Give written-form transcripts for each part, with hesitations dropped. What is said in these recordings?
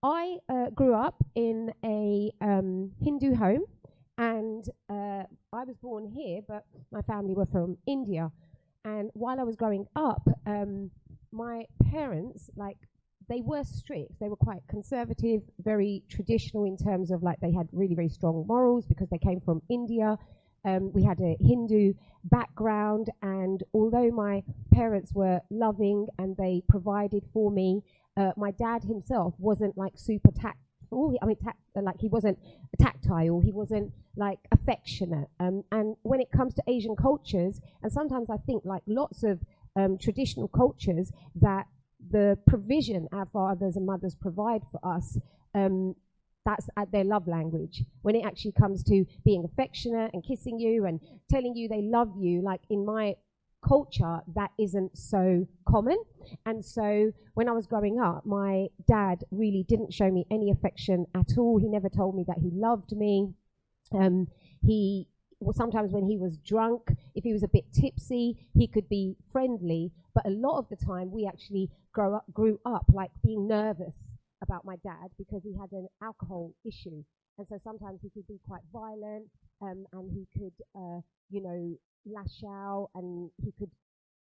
I grew up in a Hindu home, and I was born here, but my family were from India. And while I was growing up, my parents, like, they were strict. They were quite conservative, very traditional in terms of, like, they had really, very strong morals because they came from India. We had a Hindu background, and although my parents were loving and they provided for me, my dad himself wasn't like super tactful. Like, he wasn't tactile. He wasn't like affectionate. And when it comes to Asian cultures, and sometimes I think like lots of traditional cultures, that the provision our fathers and mothers provide for us, that's at their love language. When it actually comes to being affectionate and kissing you and telling you they love you, like in my culture, that isn't so common. And so when I was growing up, my dad really didn't show me any affection at all. He never told me that he loved me. Sometimes when he was drunk, if he was a bit tipsy, he could be friendly, but a lot of the time we actually grew up like being nervous about my dad because he had an alcohol issue. And so sometimes he could be quite violent, and he could, lash out, and he could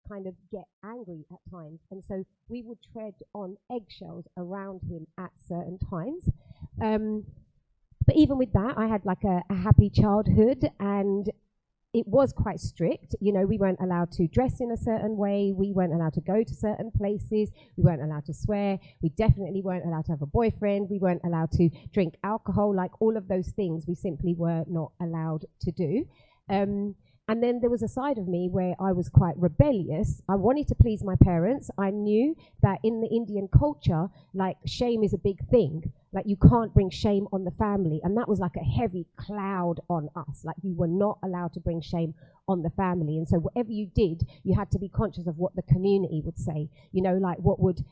kind of get angry at times. And so we would tread on eggshells around him at certain times. But even with that, I had like a happy childhood, and it was quite strict. You know, we weren't allowed to dress in a certain way. We weren't allowed to go to certain places. We weren't allowed to swear. We definitely weren't allowed to have a boyfriend. We weren't allowed to drink alcohol. Like, all of those things we simply were not allowed to do. And then there was a side of me where I was quite rebellious. I wanted to please my parents. I knew that in the Indian culture, like, shame is a big thing. Like, you can't bring shame on the family. And that was like a heavy cloud on us. Like, you were not allowed to bring shame on the family. And so whatever you did, you had to be conscious of what the community would say. You know, like, what would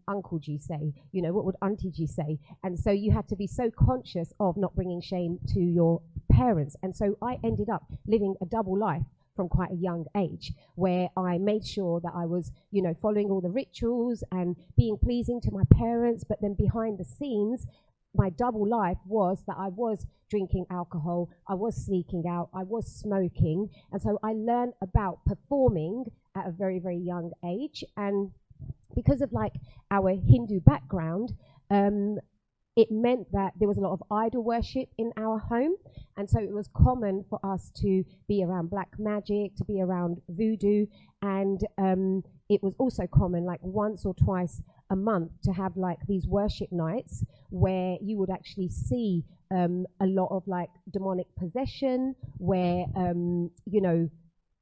Uncle G say? You know, what would Auntie G say? And so you had to be so conscious of not bringing shame to your parents. And so I ended up living a double life from quite a young age, where I made sure that I was, you know, following all the rituals and being pleasing to my parents, but then behind the scenes, my double life was that I was drinking alcohol, I was sneaking out, I was smoking. And so I learned about performing at a very, very young age. And because of like our Hindu background, it meant that there was a lot of idol worship in our home. And so it was common for us to be around black magic, to be around voodoo. And it was also common, like once or twice a month, to have like these worship nights where you would actually see a lot of like demonic possession, where,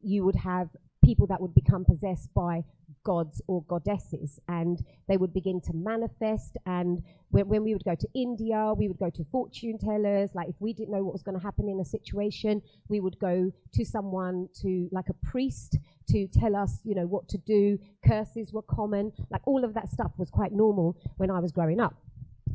you would have people that would become possessed by gods or goddesses, and they would begin to manifest. And when we would go to India, we would go to fortune tellers. Like, if we didn't know what was going to happen in a situation, we would go to someone, to like a priest, to tell us, you know, what to do. Curses were common. Like, all of that stuff was quite normal when I was growing up.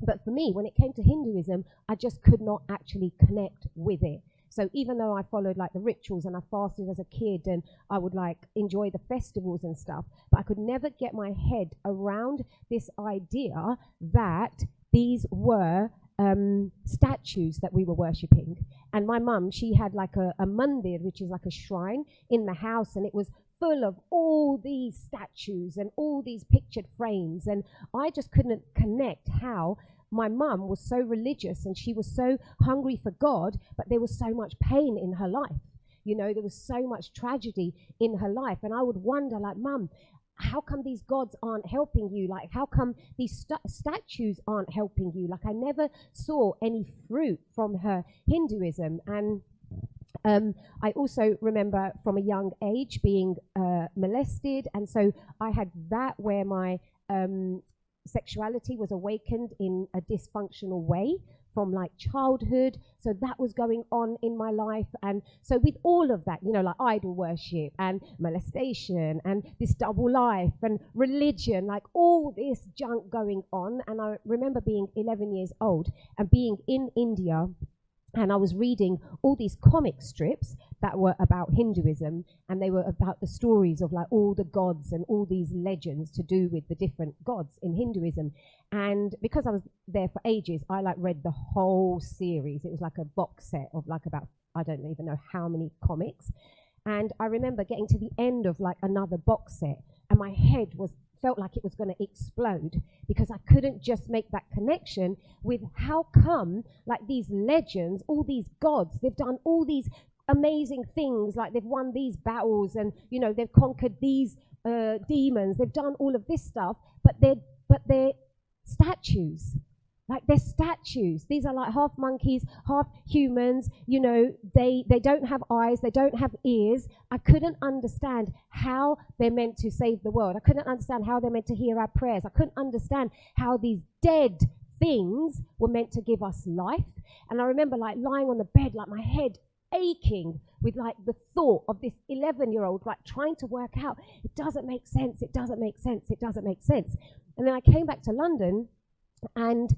But for me, when it came to Hinduism, I just could not actually connect with it. So even though I followed like the rituals and I fasted as a kid and I would like enjoy the festivals and stuff, but I could never get my head around this idea that these were statues that we were worshipping. And my mum, she had like a mandir, which is like a shrine in the house, and it was full of all these statues and all these pictured frames. And I just couldn't connect how my mum was so religious and she was so hungry for God, but there was so much pain in her life. You know, there was so much tragedy in her life. And I would wonder, like, Mum, how come these gods aren't helping you? Like, how come these statues aren't helping you? Like, I never saw any fruit from her Hinduism. And I also remember from a young age being molested. And so I had that where my sexuality was awakened in a dysfunctional way from like childhood. So that was going on in my life. And so with all of that, you know, like idol worship and molestation and this double life and religion, like all this junk going on. And I remember being 11 years old and being in India And I was reading all these comic strips that were about Hinduism, and they were about the stories of like all the gods and all these legends to do with the different gods in Hinduism. And because I was there for ages, I like read the whole series. It was like a box set of like about, I don't even know how many comics. And I remember getting to the end of like another box set, and my head felt like it was going to explode, because I couldn't just make that connection with how come like these legends, all these gods, they've done all these amazing things, like they've won these battles and, you know, they've conquered these demons, they've done all of this stuff, but they're statues. Like they're statues. These are like half monkeys, half humans. You know, they don't have eyes, they don't have ears. I couldn't understand how they're meant to save the world. I couldn't understand how they're meant to hear our prayers. I couldn't understand how these dead things were meant to give us life. And I remember like lying on the bed, like my head aching with like the thought of this 11-year-old like trying to work out, it doesn't make sense, it doesn't make sense, it doesn't make sense. And then I came back to London, and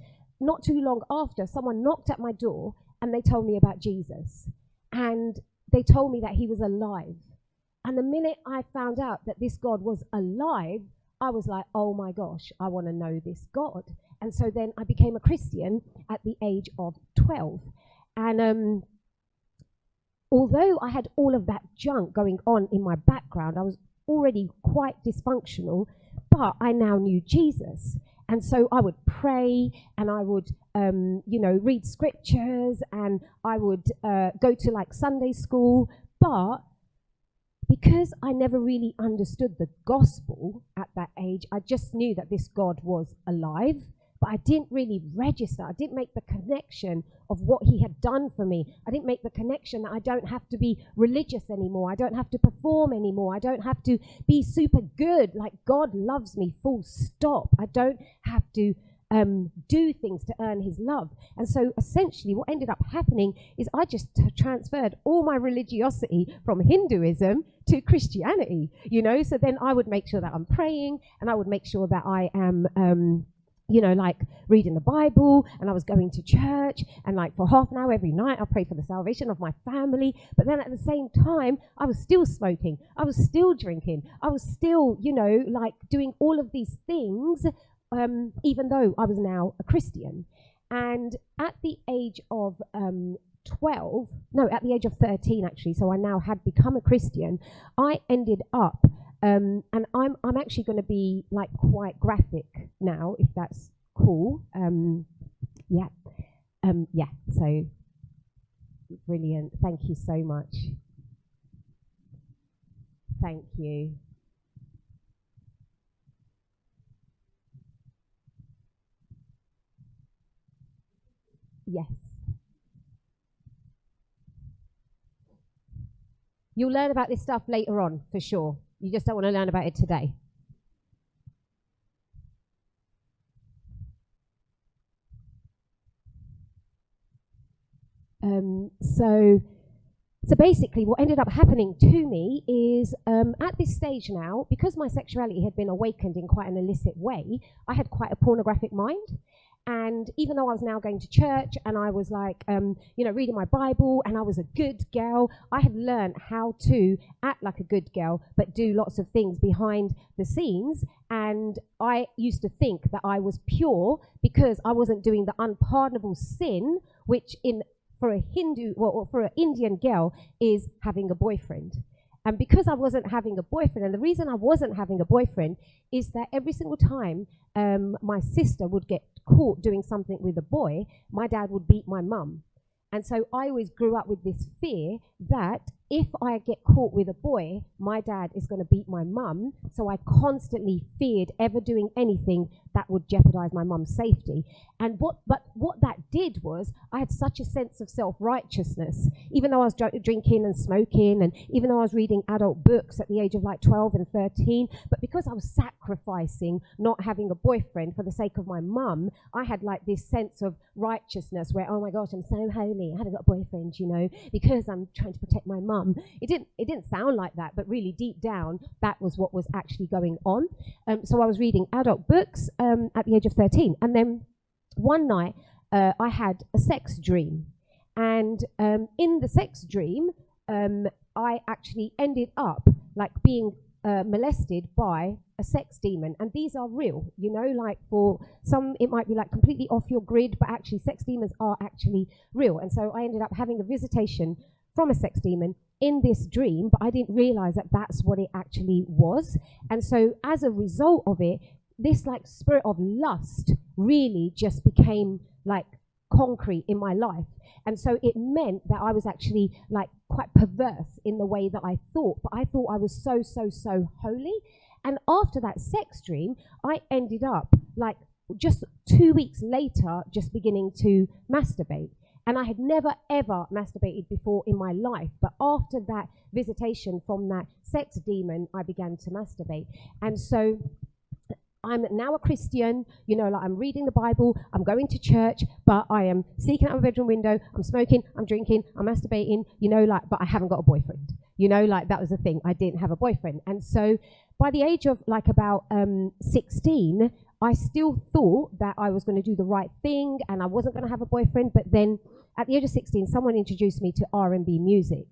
not too long after, someone knocked at my door and they told me about Jesus. And they told me that he was alive. And the minute I found out that this God was alive, I was like, oh my gosh, I want to know this God. And so then I became a Christian at the age of 12. And although I had all of that junk going on in my background, I was already quite dysfunctional, but I now knew Jesus. And so I would pray, and I would, read scriptures, and I would go to like Sunday school. But because I never really understood the gospel at that age, I just knew that this God was alive, but I didn't really register. I didn't make the connection of what he had done for me. I didn't make the connection that I don't have to be religious anymore. I don't have to perform anymore. I don't have to be super good. Like, God loves me, full stop. I don't have to do things to earn his love. And so essentially what ended up happening is I just transferred all my religiosity from Hinduism to Christianity, you know. So then I would make sure that I'm praying, and I would make sure that I am like reading the Bible, and I was going to church, and like for half an hour every night I prayed for the salvation of my family. But then at the same time, I was still smoking, I was still drinking, I was still, like doing all of these things, even though I was now a Christian. And at the age of at the age of 13 actually, so I now had become a Christian, I ended up and I'm actually going to be like quite graphic now, if that's cool. So brilliant. Thank you so much. Thank you. Yes. You'll learn about this stuff later on, for sure. You just don't want to learn about it today. So basically what ended up happening to me is at this stage now, because my sexuality had been awakened in quite an illicit way, I had quite a pornographic mind. And even though I was now going to church, and I was like, reading my Bible, and I was a good girl, I had learned how to act like a good girl, but do lots of things behind the scenes. And I used to think that I was pure because I wasn't doing the unpardonable sin, which for a Hindu, or for an Indian girl, is having a boyfriend. And because I wasn't having a boyfriend, and the reason I wasn't having a boyfriend is that every single time my sister would get caught doing something with a boy, my dad would beat my mum. And so I always grew up with this fear that if I get caught with a boy, my dad is going to beat my mum. So I constantly feared ever doing anything that would jeopardize my mum's safety. And what that did was, I had such a sense of self-righteousness, even though I was drinking and smoking, and even though I was reading adult books at the age of like 12 and 13, but because I was sacrificing not having a boyfriend for the sake of my mum, I had like this sense of righteousness where, oh my gosh, I'm so holy, I haven't got a boyfriend, because I'm trying to protect my mum. It didn't sound like that, but really deep down, that was what was actually going on. So I was reading adult books at the age of 13, and then one night I had a sex dream, And in the sex dream, I actually ended up like being molested by a sex demon. And these are real, you know, like for some it might be like completely off your grid, but actually sex demons are actually real. And so I ended up having a visitation from a sex demon in this dream, but I didn't realize that that's what it actually was. And so as a result of it, this like spirit of lust really just became like concrete in my life. And so it meant that I was actually like quite perverse in the way that I thought, but I thought I was so holy. And after that sex dream, I ended up like just 2 weeks later just beginning to masturbate. And I had never ever masturbated before in my life, but after that visitation from that sex demon, I began to masturbate. And so I'm now a Christian, you know, like I'm reading the Bible, I'm going to church, but I am sneaking out my bedroom window, I'm smoking, I'm drinking, I'm masturbating, you know, like, but I haven't got a boyfriend. You know, like that was the thing, I didn't have a boyfriend. And so by the age of like about 16, I still thought that I was going to do the right thing and I wasn't going to have a boyfriend. But then at the age of 16, someone introduced me to R&B music.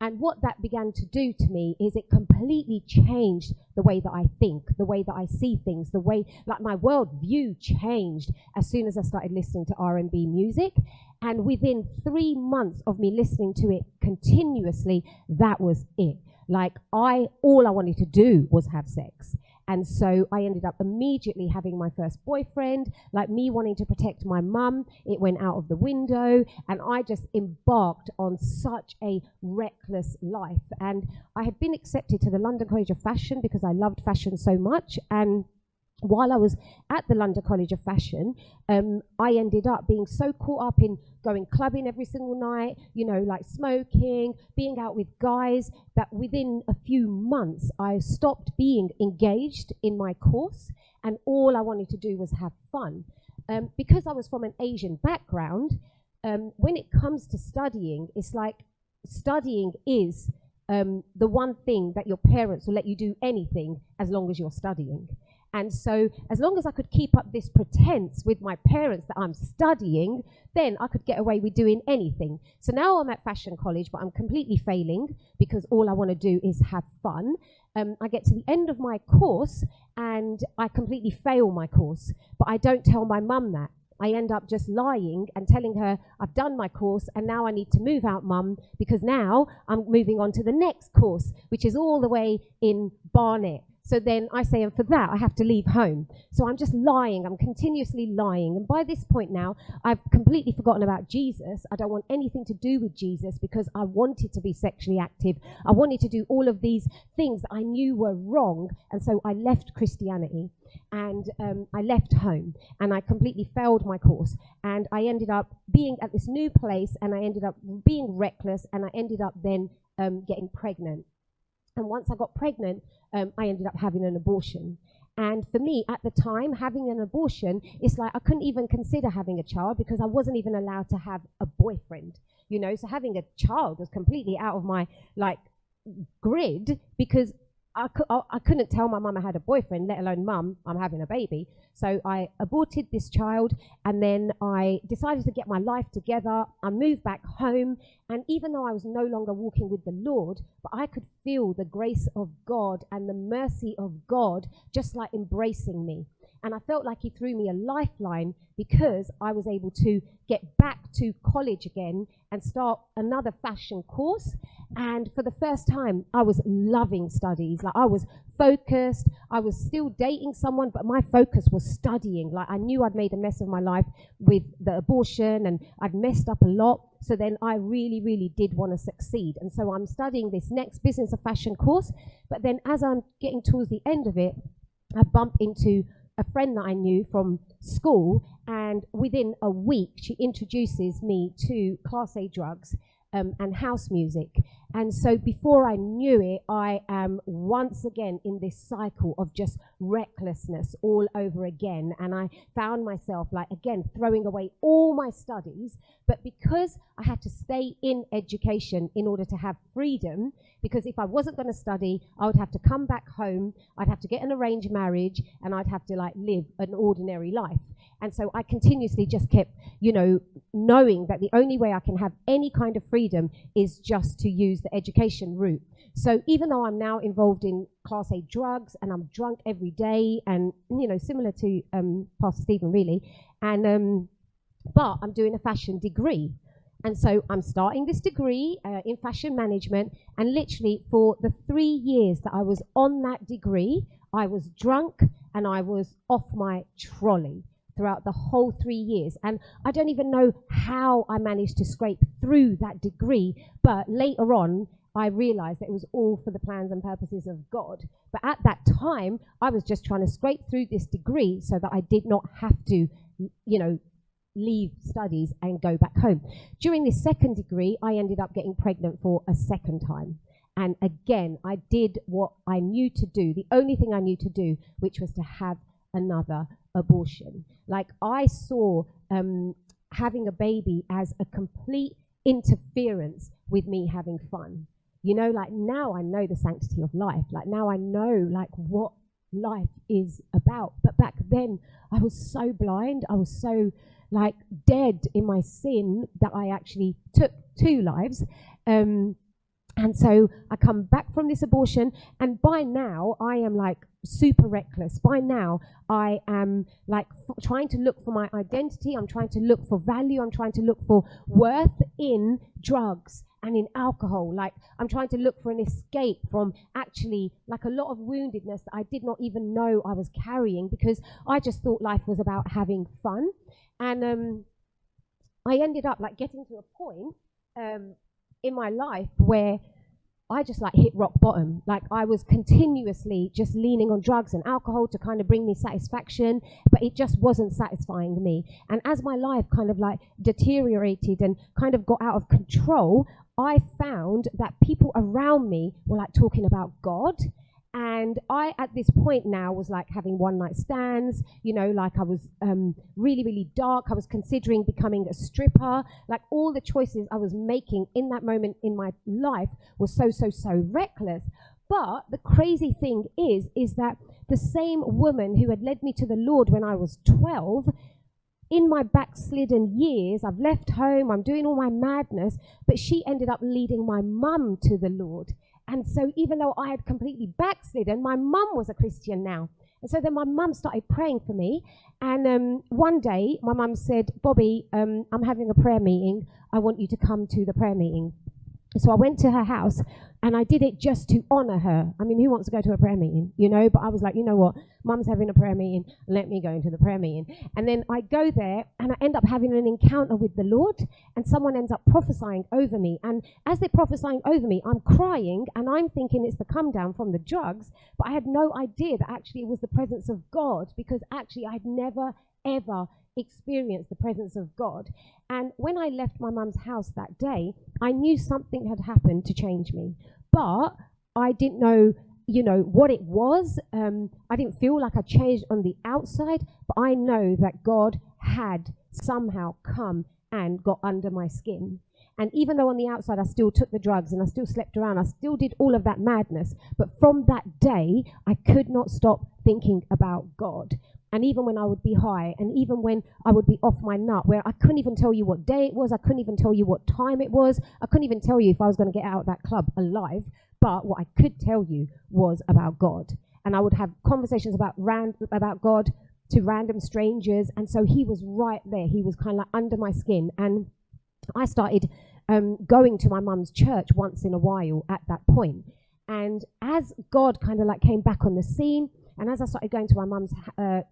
And what that began to do to me is it completely changed the way that I think, the way that I see things, the way, like my worldview changed as soon as I started listening to R&B music. And within 3 months of me listening to it continuously, that was it. Like all I wanted to do was have sex. And so I ended up immediately having my first boyfriend, like me wanting to protect my mum. It went out of the window and I just embarked on such a reckless life. And I had been accepted to the London College of Fashion because I loved fashion so much. And while I was at the London College of Fashion, I ended up being so caught up in going clubbing every single night, you know, like smoking, being out with guys, that within a few months, I stopped being engaged in my course and all I wanted to do was have fun. Because I was from an Asian background, when it comes to studying, it's like studying is the one thing that your parents will let you do anything as long as you're studying. And so as long as I could keep up this pretense with my parents that I'm studying, then I could get away with doing anything. So now I'm at fashion college, but I'm completely failing because all I want to do is have fun. I get to the end of my course and I completely fail my course, but I don't tell my mum that. I end up just lying and telling her I've done my course and now I need to move out, mum, because now I'm moving on to the next course, which is all the way in Barnet. So then I say, and for that, I have to leave home. So I'm just lying. I'm continuously lying. And by this point now, I've completely forgotten about Jesus. I don't want anything to do with Jesus because I wanted to be sexually active. I wanted to do all of these things that I knew were wrong. And so I left Christianity and I left home and I completely failed my course. And I ended up being at this new place and I ended up being reckless and I ended up then getting pregnant. And once I got pregnant, I ended up having an abortion. And for me, at the time, having an abortion, it's like I couldn't even consider having a child because I wasn't even allowed to have a boyfriend, you know? So having a child was completely out of my, like, grid because I couldn't tell my mum I had a boyfriend, let alone mum, I'm having a baby. So I aborted this child and then I decided to get my life together. I moved back home and even though I was no longer walking with the Lord, but I could feel the grace of God and the mercy of God just like embracing me. And I felt like he threw me a lifeline because I was able to get back to college again and start another fashion course. And for the first time, I was loving studies. Like I was focused. I was still dating someone, but my focus was studying. Like I knew I'd made a mess of my life with the abortion and I'd messed up a lot. So then I really did want to succeed. And so I'm studying this next business of fashion course. But then as I'm getting towards the end of it, I bump into a friend that I knew from school, and within a week she introduces me to Class A drugs. and house music. And so before I knew it, I am once again in this cycle of just recklessness all over again. And I found myself, like, again, throwing away all my studies. But because I had to stay in education in order to have freedom, because if I wasn't going to study, I would have to come back home, I'd have to get an arranged marriage, and I'd have to, like, live an ordinary life. And so I continuously just kept, you know, knowing that the only way I can have any kind of freedom is just to use the education route. So even though I'm now involved in Class A drugs and I'm drunk every day, and, you know, similar to Pastor Stephen, really, and but I'm doing a fashion degree. And so I'm starting this degree in fashion management, and literally for the 3 years that I was on that degree, I was drunk and I was off my trolley throughout the whole 3 years. And I don't even know how I managed to scrape through that degree, but later on, I realized that it was all for the plans and purposes of God. But at that time, I was just trying to scrape through this degree so that I did not have to, you know, leave studies and go back home. During this second degree, I ended up getting pregnant for a second time. And again, I did what I knew to do, the only thing I knew to do, which was to have another abortion. Like, I saw having a baby as a complete interference with me having fun. You know, like, now I know the sanctity of life. Like, now I know, like, what life is about. But back then, I was so blind. I was so, like, dead in my sin that I actually took 2 lives. And so I come back from this abortion, and by now I am, like, super reckless. By now I am, like, trying to look for my identity. I'm trying to look for value. I'm trying to look for worth in drugs and in alcohol. Like, I'm trying to look for an escape from actually, like, a lot of woundedness that I did not even know I was carrying, because I just thought life was about having fun. And I ended up, like, getting to a point in my life where I just, like, hit rock bottom. Like, I was continuously just leaning on drugs and alcohol to kind of bring me satisfaction, but it just wasn't satisfying me. And as my life kind of, like, deteriorated and kind of got out of control, I found that people around me were, like, talking about God. And I, at this point now, was, like, having one-night stands, you know, like, I was really, really dark. I was considering becoming a stripper. Like, all the choices I was making in that moment in my life was so reckless. But the crazy thing is that the same woman who had led me to the Lord when I was 12, in my backslidden years, I've left home, I'm doing all my madness, but she ended up leading my mum to the Lord. And so even though I had completely backslidden, my mum was a Christian now. And so then my mum started praying for me. And one day, my mum said, Bobbi, I'm having a prayer meeting. I want you to come to the prayer meeting. So I went to her house, and I did it just to honor her. I mean, who wants to go to a prayer meeting, you know? But I was like, you know what? Mum's having a prayer meeting. Let me go into the prayer meeting. And then I go there, and I end up having an encounter with the Lord, and someone ends up prophesying over me. And as they're prophesying over me, I'm crying, and I'm thinking it's the come down from the drugs. But I had no idea that actually it was the presence of God, because actually I'd never, ever experienced the presence of God. And when I left my mum's house that day, I knew something had happened to change me, but I didn't know, you know, what it was. I didn't feel like I changed on the outside, but I know that God had somehow come and got under my skin. And even though on the outside I still took the drugs and I still slept around, I still did all of that madness, but from that day I could not stop thinking about God. And even when I would be high, and even when I would be off my nut, where I couldn't even tell you what day it was, I couldn't even tell you what time it was, I couldn't even tell you if I was going to get out of that club alive, but what I could tell you was about God. And I would have conversations about God to random strangers, and so he was right there. He was kind of like under my skin. And I started going to my mum's church once in a while at that point. And as God kind of like came back on the scene, and as I started going to my mum's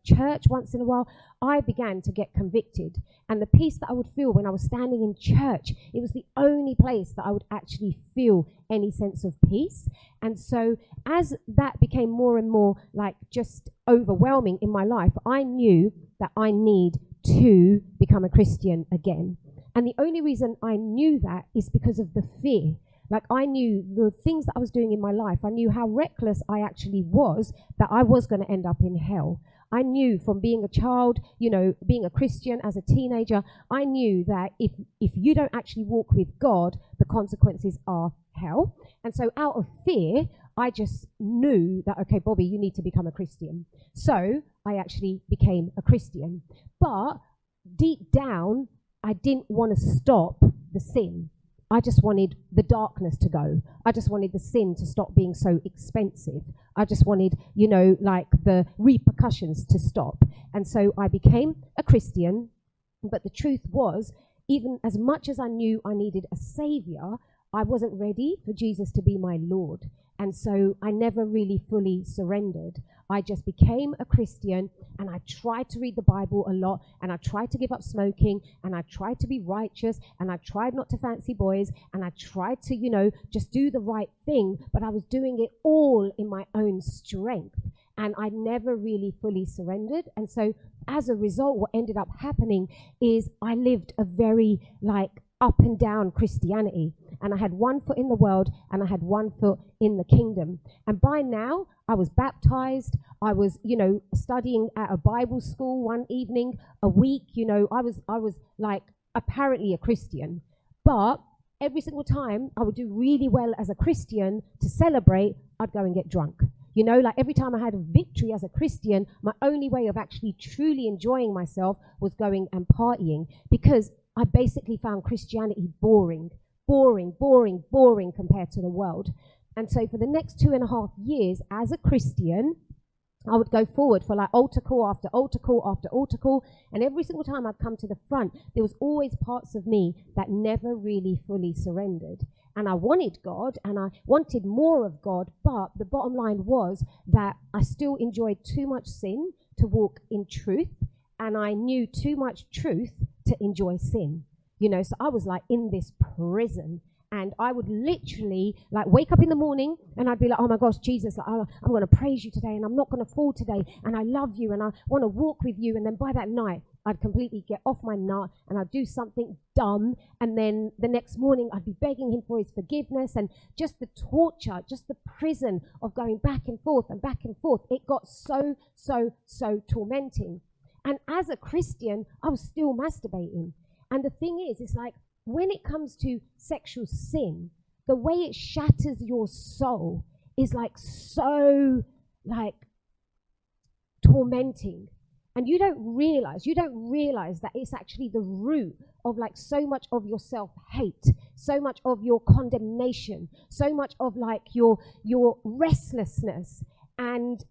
church once in a while, I began to get convicted. And the peace that I would feel when I was standing in church, it was the only place that I would actually feel any sense of peace. And so as that became more and more like just overwhelming in my life, I knew that I need to become a Christian again. And the only reason I knew that is because of the fear. Like, I knew the things that I was doing in my life. I knew how reckless I actually was, that I was going to end up in hell. I knew from being a child, you know, being a Christian as a teenager, I knew that if you don't actually walk with God, the consequences are hell. And so out of fear, I just knew that, okay, Bobbi, you need to become a Christian. So I actually became a Christian. But deep down, I didn't want to stop the sin. I just wanted the darkness to go. I just wanted the sin to stop being so expensive. I just wanted, you know, like the repercussions to stop. And so I became a Christian. But the truth was, even as much as I knew I needed a savior, I wasn't ready for Jesus to be my Lord. And so I never really fully surrendered. I just became a Christian, and I tried to read the Bible a lot, and I tried to give up smoking, and I tried to be righteous, and I tried not to fancy boys, and I tried to, you know, just do the right thing, but I was doing it all in my own strength, and I never really fully surrendered. And so as a result, what ended up happening is I lived a very, like, up and down Christianity. And I had one foot in the world and I had one foot in the kingdom. And by now, I was baptized. I was, you know, studying at a Bible school one evening a week. You know, I was like apparently a Christian. But every single time I would do really well as a Christian to celebrate, I'd go and get drunk. You know, like every time I had a victory as a Christian, my only way of actually truly enjoying myself was going and partying, because I basically found Christianity boring compared to the world. And so for the next 2.5 years as a Christian, I would go forward for like altar call after altar call after altar call. And every single time I'd come to the front, there was always parts of me that never really fully surrendered. And I wanted God and I wanted more of God. But the bottom line was that I still enjoyed too much sin to walk in truth. And I knew too much truth to enjoy sin, you know. So I was like in this prison, and I would literally like wake up in the morning and I'd be like, oh my gosh, Jesus, like, I'm going to praise you today, and I'm not going to fall today, and I love you, and I want to walk with you. And then by that night, I'd completely get off my nut and I'd do something dumb. And then the next morning I'd be begging him for his forgiveness, and just the torture, just the prison of going back and forth and back and forth. It got so tormenting. And as a Christian, I was still masturbating. And the thing is, it's like when it comes to sexual sin, the way it shatters your soul is like so like tormenting. And you don't realize that it's actually the root of like so much of your self-hate, so much of your condemnation, so much of like your restlessness, and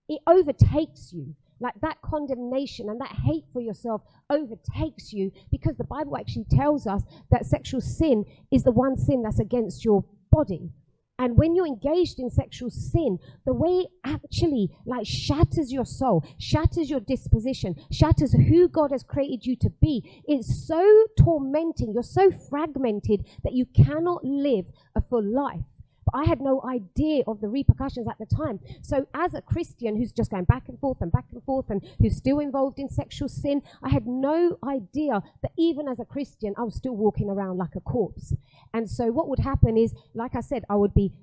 it overtakes you. Like that condemnation and that hate for yourself overtakes you, because the Bible actually tells us that sexual sin is the one sin that's against your body. And when you're engaged in sexual sin, the way it actually like shatters your soul, shatters your disposition, shatters who God has created you to be, it's so tormenting. You're so fragmented that you cannot live a full life. But I had no idea of the repercussions at the time. So as a Christian who's just going back and forth and who's still involved in sexual sin, I had no idea that even as a Christian, I was still walking around like a corpse. And so what would happen is, like I said, I would be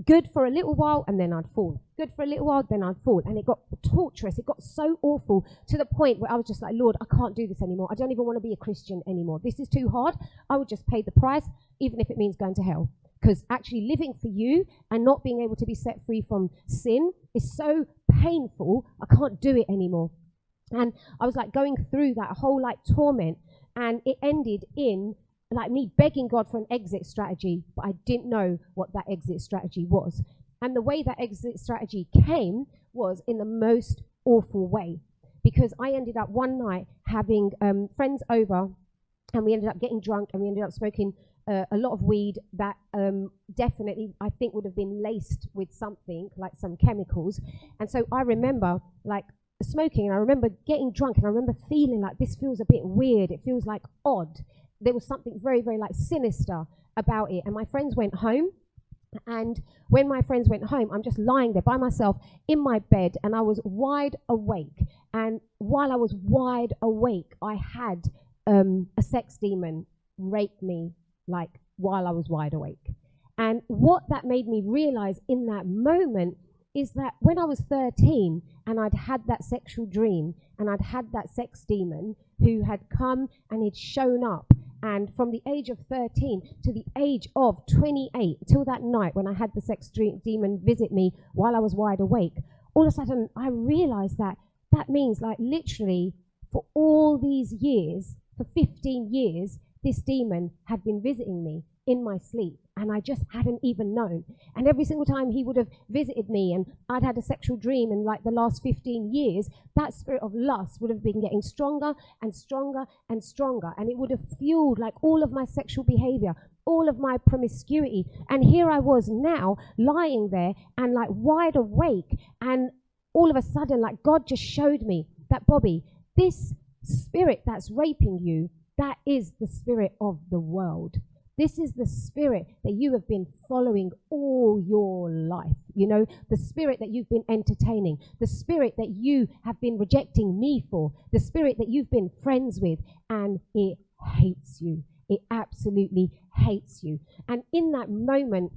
good for a little while and then I'd fall. Good for a little while, then I'd fall. And it got torturous. It got so awful to the point where I was just like, Lord, I can't do this anymore. I don't even want to be a Christian anymore. This is too hard. I would just pay the price, even if it means going to hell. Because actually living for you and not being able to be set free from sin is so painful, I can't do it anymore. And I was like going through that whole like torment, and it ended in like me begging God for an exit strategy, but I didn't know what that exit strategy was. And the way that exit strategy came was in the most awful way, because I ended up one night having friends over, and we ended up getting drunk, and we ended up smoking a lot of weed that definitely I think would have been laced with something like some chemicals. And so I remember like smoking, and I remember getting drunk, and I remember feeling like this feels a bit weird. It feels like odd. There was something very, very like sinister about it. And my friends went home. And when my friends went home, I'm just lying there by myself in my bed, and I was wide awake. And while I was wide awake, I had a sex demon raped me like while I was wide awake. And what that made me realize in that moment is that when I was 13 and I'd had that sexual dream and I'd had that sex demon who had come and he'd shown up, and from the age of 13 to the age of 28, till that night when I had the sex demon visit me while I was wide awake, all of a sudden I realized that that means, like, literally for all these years, for 15 years, this demon had been visiting me in my sleep, and I just hadn't even known. And every single time he would have visited me and I'd had a sexual dream in like the last 15 years, that spirit of lust would have been getting stronger and stronger and stronger, and it would have fueled like all of my sexual behavior, all of my promiscuity. And here I was now lying there and like wide awake, and all of a sudden, like, God just showed me that, Bobbi, this spirit that's raping you, that is the spirit of the world. This is the spirit that you have been following all your life, you know, the spirit that you've been entertaining, the spirit that you have been rejecting me for, the spirit that you've been friends with, and it hates you. It absolutely hates you. And in that moment,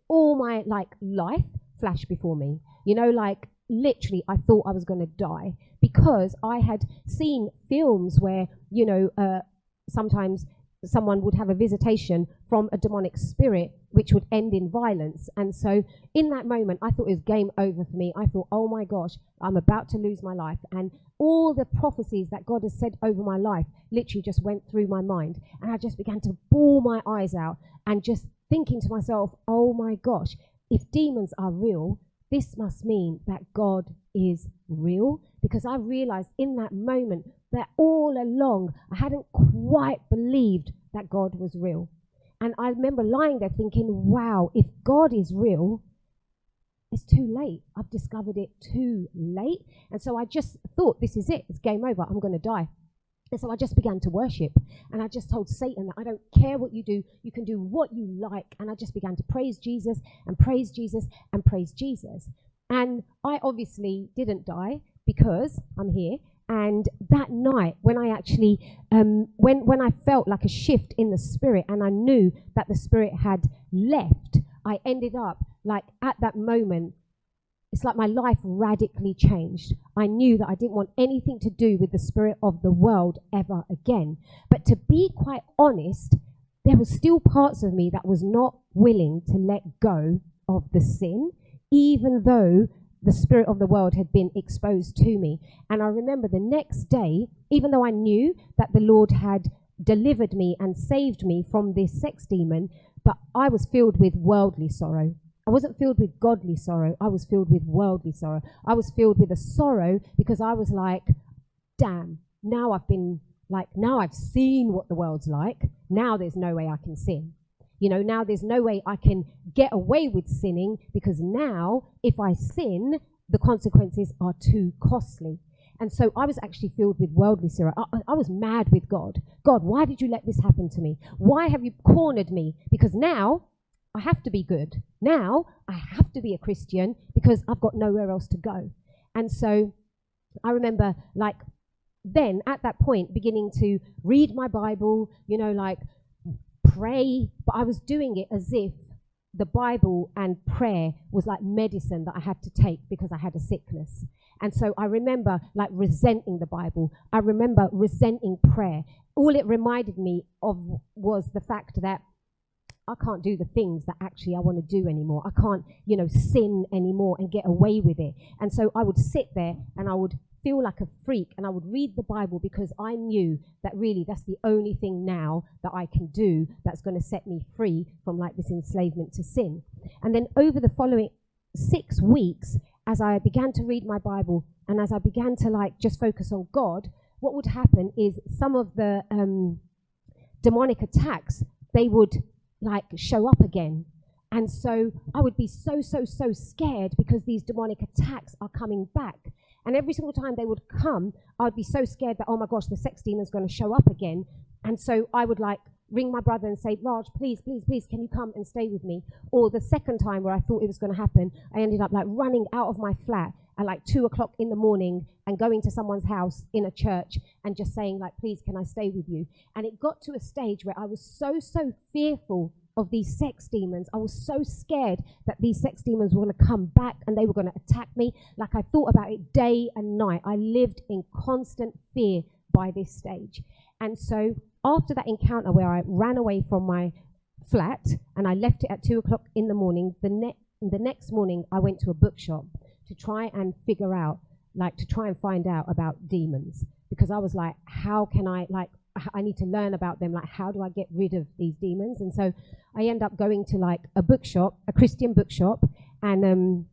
all my like life flashed before me, you know, like literally I thought I was going to die, because I had seen films where, you know, sometimes someone would have a visitation from a demonic spirit which would end in violence. And so in that moment, I thought it was game over for me. I thought, oh my gosh, I'm about to lose my life. And all the prophecies that God has said over my life literally just went through my mind. And I just began to bawl my eyes out and just thinking to myself, oh my gosh, if demons are real, this must mean that God is real. Because I realized in that moment that all along I hadn't quite believed that God was real. And I remember lying there thinking, wow, if God is real, it's too late. I've discovered it too late. And so I just thought, this is it. It's game over. I'm going to die. And so I just began to worship. And I just told Satan that I don't care what you do. You can do what you like. And I just began to praise Jesus and praise Jesus and praise Jesus. And I obviously didn't die because I'm here. And that night, when I actually, when I felt like a shift in the spirit and I knew that the spirit had left, I ended up, like, at that moment, it's like my life radically changed. I knew that I didn't want anything to do with the spirit of the world ever again. But to be quite honest, there were still parts of me that was not willing to let go of the sin, even though the spirit of the world had been exposed to me. And I remember the next day, even though I knew that the Lord had delivered me and saved me from this sex demon, but I was filled with worldly sorrow. I wasn't filled with godly sorrow. I was filled with worldly sorrow. I was filled with a sorrow because I was like, damn, now I've seen what the world's like. Now there's no way I can sin. You know, now there's no way I can get away with sinning, because now if I sin, the consequences are too costly. And so I was actually filled with worldly sorrow. I was mad with God. God, why did you let this happen to me? Why have you cornered me? Because now I have to be good. Now I have to be a Christian because I've got nowhere else to go. And so I remember, like, then at that point beginning to read my Bible, you know, like, pray, but I was doing it as if the Bible and prayer was like medicine that I had to take because I had a sickness. And so I remember like resenting the Bible. I remember resenting prayer. All it reminded me of was the fact that I can't do the things that actually I want to do anymore. I can't, you know, sin anymore and get away with it. And so I would sit there and I would feel like a freak and I would read the Bible because I knew that really that's the only thing now that I can do that's going to set me free from like this enslavement to sin. And then over the following 6 weeks, as I began to read my Bible and as I began to like just focus on God, what would happen is some of the demonic attacks, they would like show up again. And so I would be so scared because these demonic attacks are coming back. And every single time they would come, I'd be so scared that, oh my gosh, the sex demon's going to show up again. And so I would like ring my brother and say, Raj, please, can you come and stay with me? Or the second time where I thought it was going to happen, I ended up like running out of my flat at like 2 o'clock in the morning and going to someone's house in a church and just saying like, please, can I stay with you? And it got to a stage where I was so fearful of these sex demons. I was so scared that these sex demons were going to come back and they were going to attack me. Like, I thought about it day and night. I lived in constant fear by this stage. And so after that encounter where I ran away from my flat and I left it at 2 o'clock in the morning, the next morning I went to a bookshop to try and figure out, like, to try and find out about demons, because I was like, how can I, like, I need to learn about them, like, how do I get rid of these demons? And so I end up going to like a bookshop, a Christian bookshop, and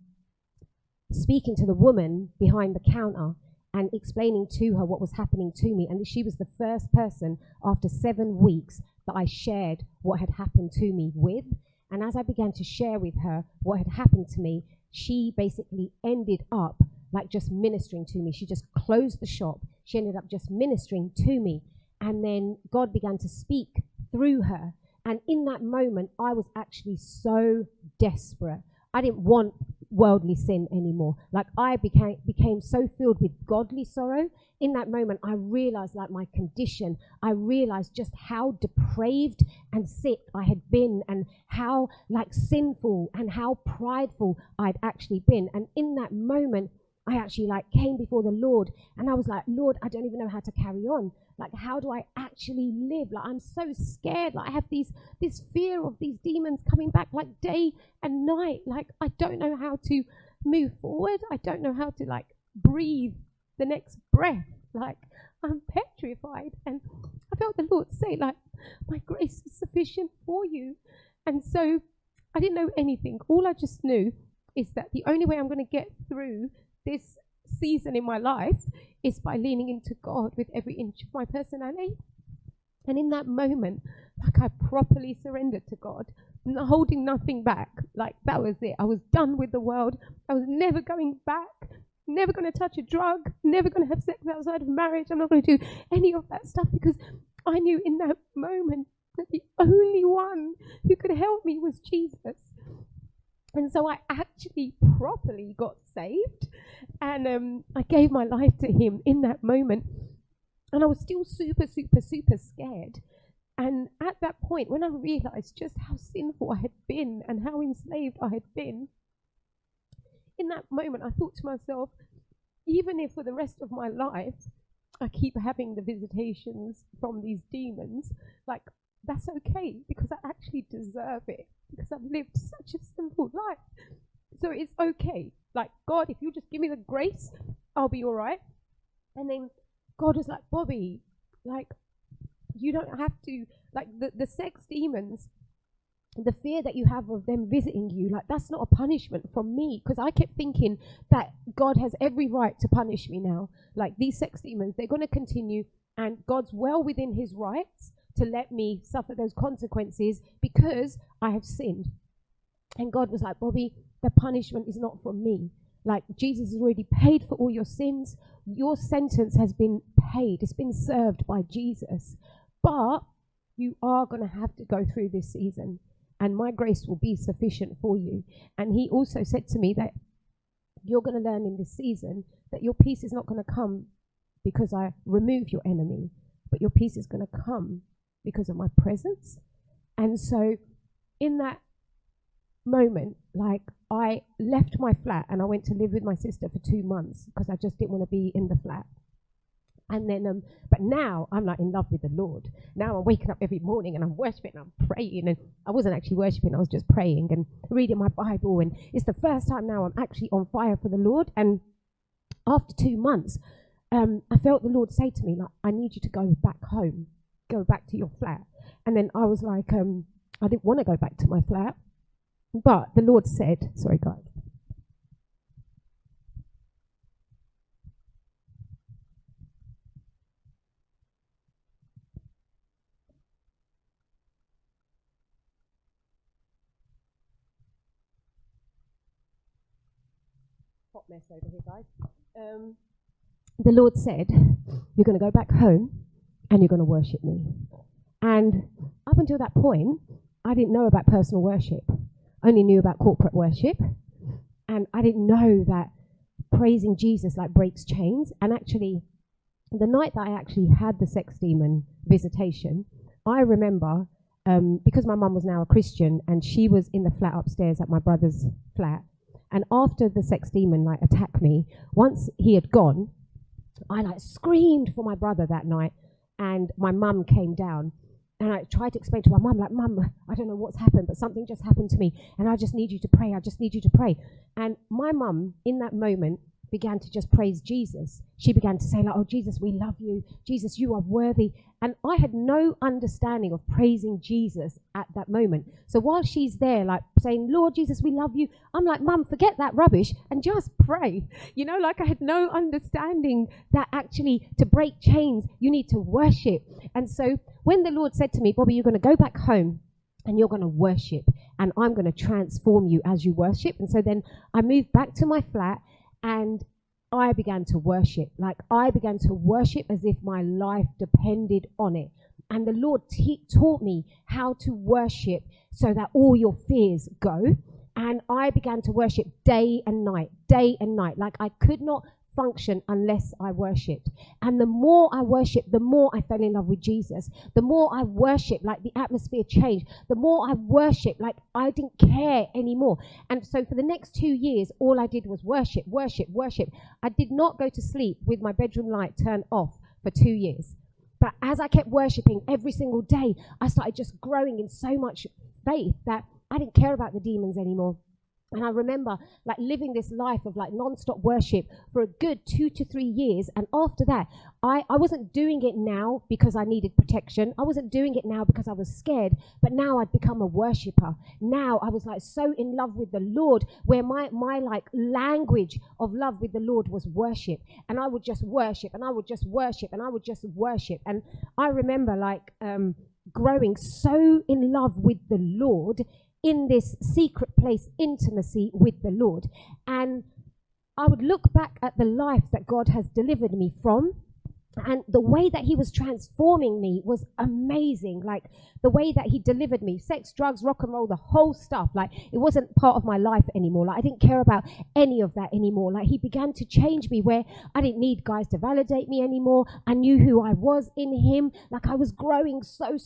speaking to the woman behind the counter and explaining to her what was happening to me. And she was the first person after 7 weeks that I shared what had happened to me with. And as I began to share with her what had happened to me, she basically ended up like just ministering to me. She just closed the shop. She ended up just ministering to me. And then God began to speak through her. And in that moment, I was actually so desperate. I didn't want worldly sin anymore. Like, I became so filled with godly sorrow. In that moment, I realized like my condition. I realized just how depraved and sick I had been, and how like sinful and how prideful I'd actually been. And in that moment, I actually like came before the Lord, and I was like, Lord, I don't even know how to carry on. Like, how do I actually live? Like, I'm so scared. Like, I have this fear of these demons coming back like day and night. Like, I don't know how to move forward. I don't know how to like breathe the next breath. Like, I'm petrified. And I felt the Lord say, like, my grace is sufficient for you. And so I didn't know anything. All I just knew is that the only way I'm going to get through this season in my life is by leaning into God with every inch of my personality. And in that moment, like, I properly surrendered to God, holding nothing back. Like, that was it. I was done with the world. I was never going back, never going to touch a drug, never going to have sex outside of marriage. I'm not going to do any of that stuff, because I knew in that moment that the only one who could help me was Jesus. And so I actually properly got saved, and I gave my life to him in that moment. And I was still super scared. And at that point, when I realized just how sinful I had been and how enslaved I had been, in that moment I thought to myself, even if for the rest of my life I keep having the visitations from these demons, like, that's okay, because I actually deserve it, because I've lived such a sinful life. So it's okay. Like, God, if you just give me the grace, I'll be all right. And then God was like, Bobbi, like, you don't have to, like, the sex demons, the fear that you have of them visiting you, like, that's not a punishment from me, because I kept thinking that God has every right to punish me now. Like, these sex demons, they're going to continue, and God's well within his rights to let me suffer those consequences because I have sinned. And God was like, Bobbi, the punishment is not from me. Like, Jesus has already paid for all your sins. Your sentence has been paid. It's been served by Jesus. But you are going to have to go through this season, and my grace will be sufficient for you. And he also said to me that you're going to learn in this season that your peace is not going to come because I remove your enemy, but your peace is going to come because of my presence. And so in that moment, like, I left my flat and I went to live with my sister for 2 months because I just didn't want to be in the flat. And then, but now I'm like in love with the Lord. Now I'm waking up every morning and I'm worshiping and I'm praying. And I wasn't actually worshiping, I was just praying and reading my Bible. And it's the first time now I'm actually on fire for the Lord. And after 2 months, I felt the Lord say to me, like, I need you to go back home, go back to your flat. And then I was like, I didn't want to go back to my flat. But the Lord said, sorry guys. Hot mess over here, guys. The Lord said, you're going to go back home and you're going to worship me. And up until that point, I didn't know about personal worship. I only knew about corporate worship. And I didn't know that praising Jesus like breaks chains. And actually, the night that I actually had the sex demon visitation, I remember, because my mum was now a Christian and she was in the flat upstairs at my brother's flat, and after the sex demon like attacked me, once he had gone, I like screamed for my brother that night, and my mum came down, and I tried to explain to my mum, like, Mum, I don't know what's happened, but something just happened to me, and I just need you to pray, I just need you to pray. And my mum, in that moment, began to just praise Jesus. She began to say, like, oh, Jesus, we love you. Jesus, you are worthy. And I had no understanding of praising Jesus at that moment. So while she's there, like, saying, Lord Jesus, we love you, I'm like, Mum, forget that rubbish and just pray. You know, like, I had no understanding that actually to break chains, you need to worship. And so when the Lord said to me, Bobbi, you're going to go back home and you're going to worship, and I'm going to transform you as you worship. And so then I moved back to my flat, and I began to worship. Like, I began to worship as if my life depended on it. And the Lord taught me how to worship so that all your fears go. And I began to worship day and night. Like, I could not function unless I worshipped. And the more I worshipped, the more I fell in love with Jesus. The more I worshipped, like, the atmosphere changed. The more I worshipped, like, I didn't care anymore. And so for the next 2 years, all I did was worship. I did not go to sleep with my bedroom light turned off for 2 years. But as I kept worshiping every single day, I started just growing in so much faith that I didn't care about the demons anymore. And I remember like living this life of like non-stop worship for a good 2 to 3 years. And after that, I wasn't doing it now because I needed protection. I wasn't doing it now because I was scared. But now I'd become a worshiper. Now I was like so in love with the Lord, where my like language of love with the Lord was worship. And I would just worship, and I would just worship, and I would just worship. And I remember like growing so in love with the Lord, in this secret place intimacy with the Lord. And I would look back at the life that God has delivered me from, and the way that he was transforming me was amazing. Like the way that he delivered me, sex, drugs, rock and roll, the whole stuff, like it wasn't part of my life anymore. Like I didn't care about any of that anymore. Like he began to change me where I didn't need guys to validate me anymore. I knew who I was in him. Like I was growing so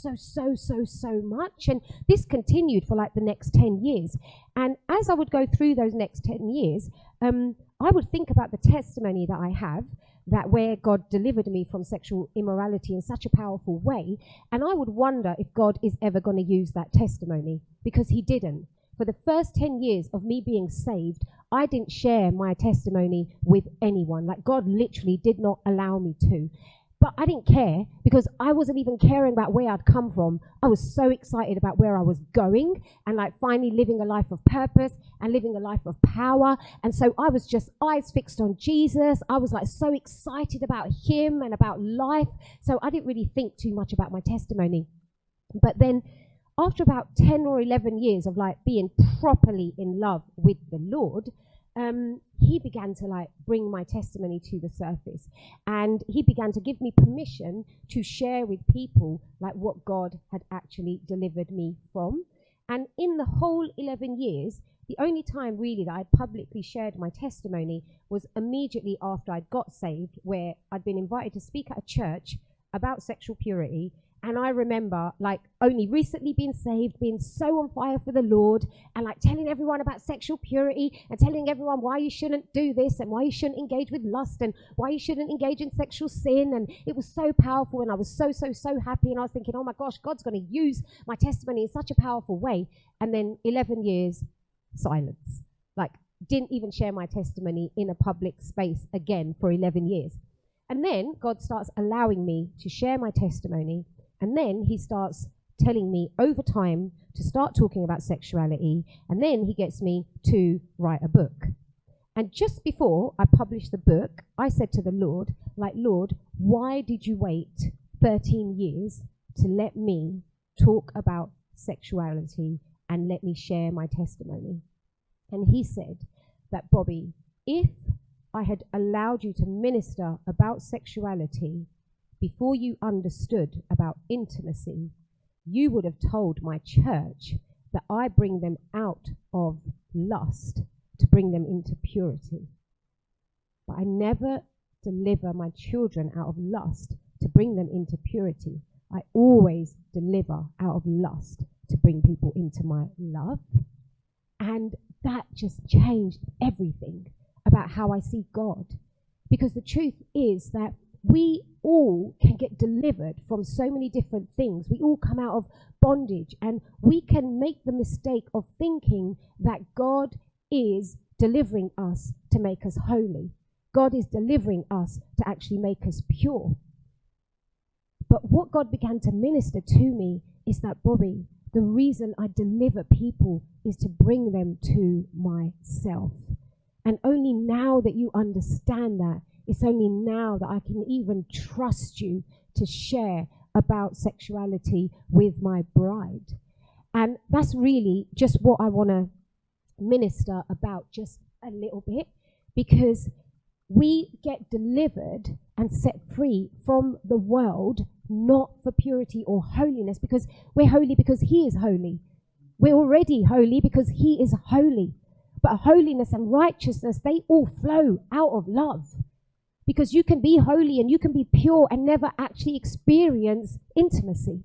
much. And this continued for like the next 10 years. And as I would go through those next 10 years, I would think about the testimony that I have, that where God delivered me from sexual immorality in such a powerful way. And I would wonder if God is ever going to use that testimony, because he didn't. For the first 10 years of me being saved, I didn't share my testimony with anyone. Like God literally did not allow me to. But I didn't care, because I wasn't even caring about where I'd come from. I was so excited about where I was going, and like finally living a life of purpose and living a life of power. And so I was just eyes fixed on Jesus. I was like so excited about him and about life. So I didn't really think too much about my testimony. But then after about 10 or 11 years of like being properly in love with the Lord, he began to like bring my testimony to the surface, and he began to give me permission to share with people like what God had actually delivered me from. And in the whole 11 years, the only time really that I'd publicly shared my testimony was immediately after I'd got saved, where I'd been invited to speak at a church about sexual purity. And I remember like only recently being saved, being so on fire for the Lord, and like telling everyone about sexual purity and telling everyone why you shouldn't do this and why you shouldn't engage with lust and why you shouldn't engage in sexual sin. And it was so powerful, and I was so happy, and I was thinking, oh my gosh, God's going to use my testimony in such a powerful way. And then 11 years, silence. Like didn't even share my testimony in a public space again for 11 years. And then God starts allowing me to share my testimony. And then he starts telling me over time to start talking about sexuality. And then he gets me to write a book. And just before I published the book, I said to the Lord, like, Lord, why did you wait 13 years to let me talk about sexuality and let me share my testimony? And he said that, Bobbi, if I had allowed you to minister about sexuality before you understood about intimacy, you would have told my church that I bring them out of lust to bring them into purity. but I never deliver my children out of lust to bring them into purity. I always deliver out of lust to bring people into my love. And that just changed everything about how I see God. Because the truth is that we all can get delivered from so many different things. We all come out of bondage, and we can make the mistake of thinking that God is delivering us to make us holy. God is delivering us to actually make us pure. But what God began to minister to me is that, Bobbi, the reason I deliver people is to bring them to myself. And only now that you understand that, it's only now that I can even trust you to share about sexuality with my bride. And that's really just what I want to minister about just a little bit, because we get delivered and set free from the world, not for purity or holiness, because we're holy because he is holy. We're already holy because he is holy. But holiness and righteousness, they all flow out of love. Because you can be holy and you can be pure and never actually experience intimacy.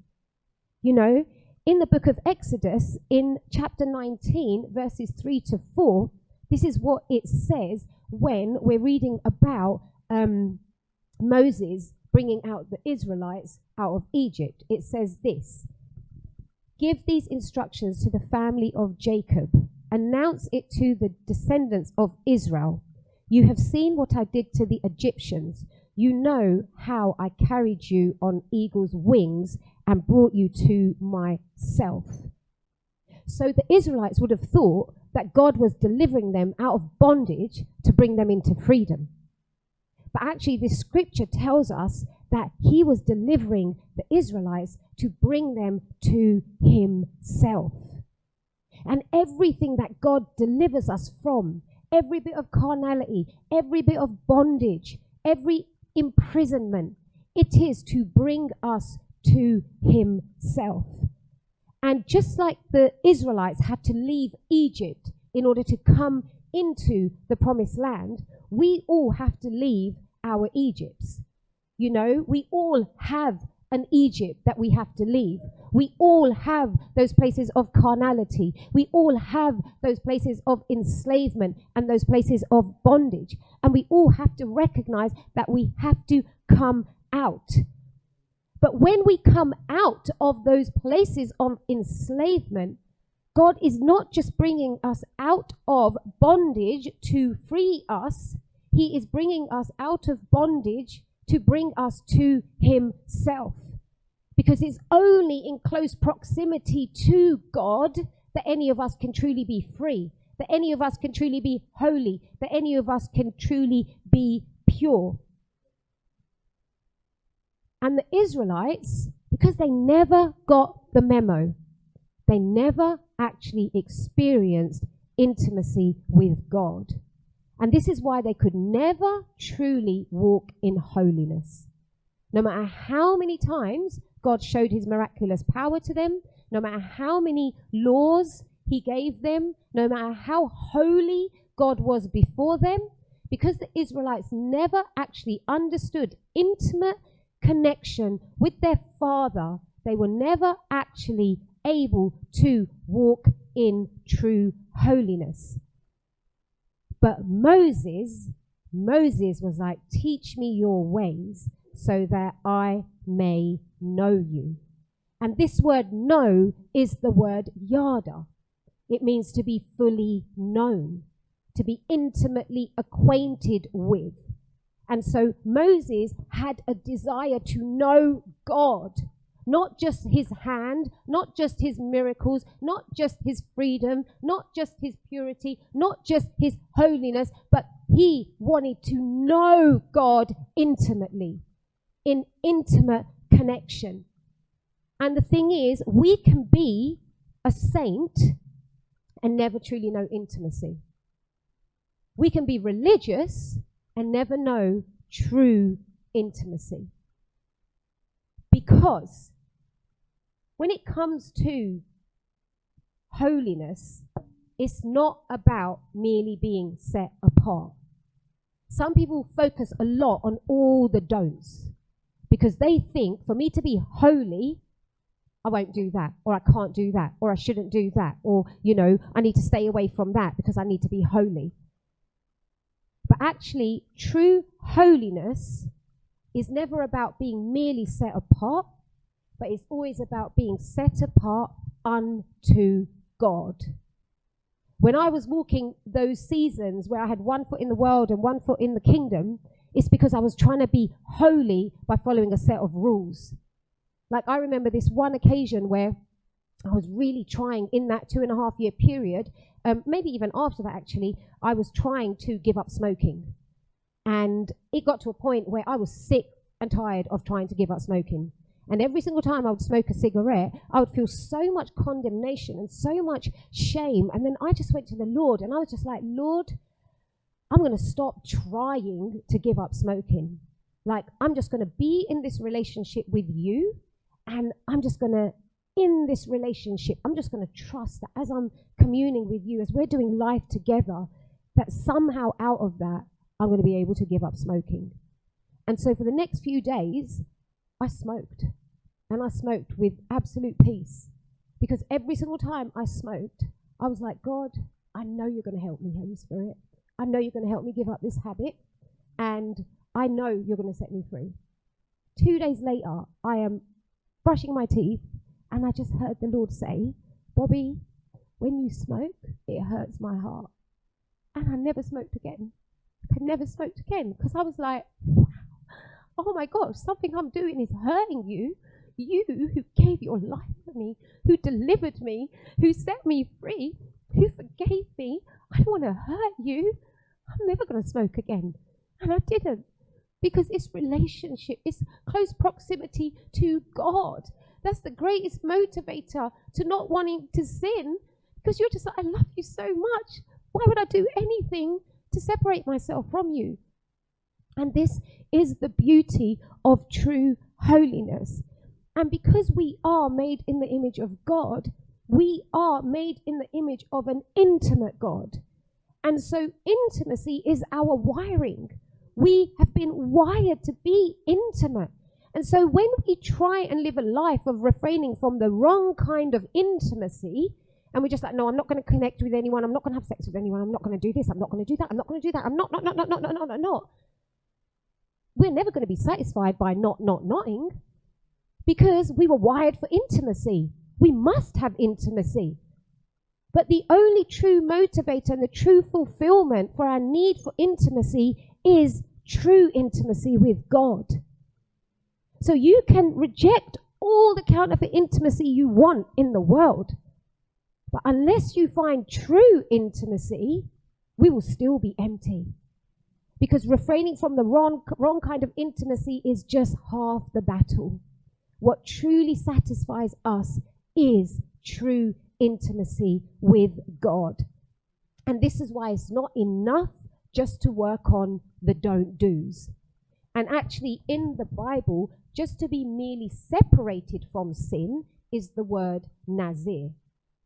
You know, in the book of Exodus, in chapter 19, verses 3 to 4, this is what it says when we're reading about Moses bringing out the Israelites out of Egypt. It says this: "Give these instructions to the family of Jacob. Announce it to the descendants of Israel. You have seen what I did to the Egyptians. You know how I carried you on eagle's wings and brought you to myself." So the Israelites would have thought that God was delivering them out of bondage to bring them into freedom. But actually, this scripture tells us that he was delivering the Israelites to bring them to himself. And everything that God delivers us from, every bit of carnality, every bit of bondage, every imprisonment, it is to bring us to himself. And just like the Israelites had to leave Egypt in order to come into the promised land, we all have to leave our Egypts. You know, we all have an Egypt that we have to leave. We all have those places of carnality. We all have those places of enslavement and those places of bondage. And we all have to recognize that we have to come out. But when we come out of those places of enslavement, God is not just bringing us out of bondage to free us. He is bringing us out of bondage to bring us to himself. Because it's only in close proximity to God that any of us can truly be free, that any of us can truly be holy, that any of us can truly be pure. And the Israelites, because they never got the memo, they never actually experienced intimacy with God. And this is why they could never truly walk in holiness. No matter how many times God showed his miraculous power to them, no matter how many laws he gave them, no matter how holy God was before them, because the Israelites never actually understood intimate connection with their Father, they were never actually able to walk in true holiness. But Moses was like, "Teach me your ways so that I may know you." And this word know is the word yada. It means to be fully known, to be intimately acquainted with. And so Moses had a desire to know God, not just his hand, not just his miracles, not just his freedom, not just his purity, not just his holiness, but he wanted to know God intimately, in intimate connection. And the thing is, we can be a saint and never truly know intimacy. We can be religious and never know true intimacy. Because when it comes to holiness, it's not about merely being set apart. Some people focus a lot on all the don'ts because they think for me to be holy, I won't do that, or I can't do that, or I shouldn't do that, or, I need to stay away from that because I need to be holy. But actually, true holiness is never about being merely set apart, but it's always about being set apart unto God. When I was walking those seasons where I had one foot in the world and one foot in the kingdom, it's because I was trying to be holy by following a set of rules. Like, I remember this one occasion where I was really trying in that 2.5-year period, maybe even after that actually, I was trying to give up smoking. And it got to a point where I was sick and tired of trying to give up smoking. And every single time I would smoke a cigarette, I would feel so much condemnation and so much shame. And then I just went to the Lord and I was just like, Lord, I'm going to stop trying to give up smoking. Like, I'm just going to be in this relationship with you. And I'm just going to, in this relationship, I'm just going to trust that as I'm communing with you, as we're doing life together, that somehow out of that, I'm going to be able to give up smoking. And so for the next few days, I smoked. And I smoked with absolute peace. Because every single time I smoked, I was like, God, I know you're going to help me, Holy Spirit. I know you're going to help me give up this habit. And I know you're going to set me free. 2 days later, I am brushing my teeth, and I just heard the Lord say, Bobbi, when you smoke, it hurts my heart. And I never smoked again. I never smoked again because I was like, wow, oh my gosh, something I'm doing is hurting you. You who gave your life for me, who delivered me, who set me free, who forgave me. I don't want to hurt you. I'm never going to smoke again. And I didn't. Because it's relationship, it's close proximity to God. That's the greatest motivator to not wanting to sin, because you're just like, I love you so much. Why would I do anything to separate myself from you? And this is the beauty of true holiness. And because we are made in the image of God, we are made in the image of an intimate God. And so intimacy is our wiring. We have been wired to be intimate. And so when we try and live a life of refraining from the wrong kind of intimacy, and we're just like, no, I'm not going to connect with anyone, I'm not going to have sex with anyone, I'm not going to do this, I'm not going to do that, I'm not going to do that, I'm not. We're never going to be satisfied by notting, because we were wired for intimacy. We must have intimacy. But the only true motivator and the true fulfillment for our need for intimacy is true intimacy with God. So you can reject all the counterfeit intimacy you want in the world, but unless you find true intimacy, we will still be empty. Because refraining from the wrong kind of intimacy is just half the battle. What truly satisfies us is true intimacy with God. And this is why it's not enough just to work on the don't do's. And actually in the Bible, just to be merely separated from sin is the word Nazir.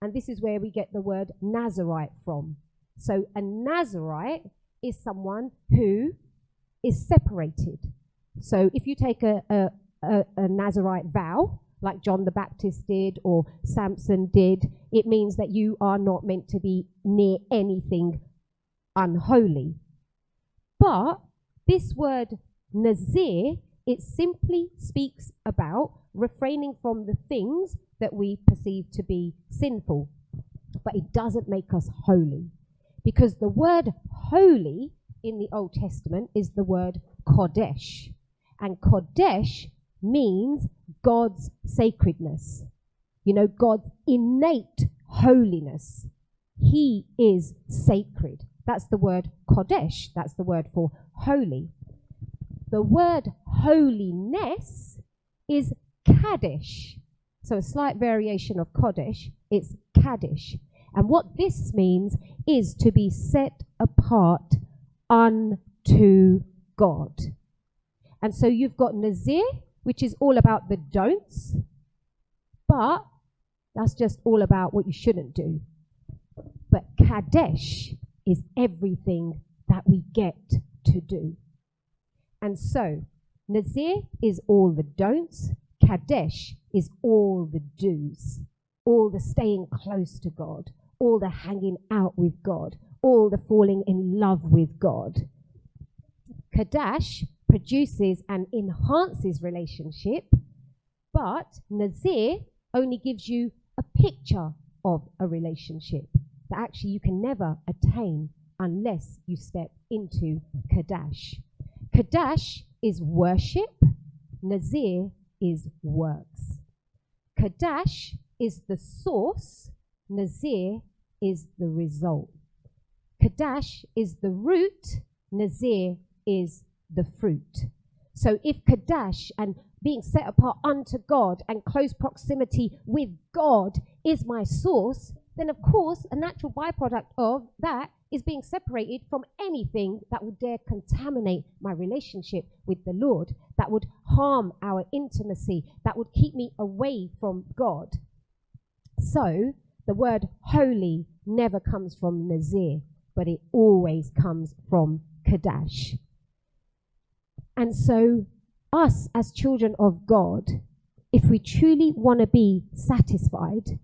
And this is where we get the word Nazarite from. So a Nazarite is someone who is separated. So if you take a Nazarite vow, like John the Baptist did or Samson did, it means that you are not meant to be near anything unholy. But this word Nazir, it simply speaks about refraining from the things that we perceive to be sinful. But it doesn't make us holy. Because the word holy in the Old Testament is the word Kodesh. And Kodesh means God's sacredness. You know, God's innate holiness. He is sacred. That's the word Kodesh. That's the word for holy. The word holiness is Kaddish. So a slight variation of Kodesh, it's Kaddish. And what this means is to be set apart unto God. And so you've got Nazir, which is all about the don'ts, but that's just all about what you shouldn't do. But Kadesh is everything that we get to do. And so, Nazir is all the don'ts, Kadesh is all the do's, all the staying close to God, all the hanging out with God, all the falling in love with God. Kadesh produces and enhances relationship, but Nazir only gives you a picture of a relationship that actually you can never attain unless you step into Kadesh. Kadesh is worship, Nazir is works. Kadesh is the source, Nazir is the result. Kadesh is the root, Nazir is the fruit. So if Kadesh and being set apart unto God and close proximity with God is my source, then of course a natural byproduct of that is being separated from anything that would dare contaminate my relationship with the Lord, that would harm our intimacy, that would keep me away from God. So the word holy never comes from Nazir, but it always comes from Kadesh. And so us as children of God, if we truly want to be satisfied,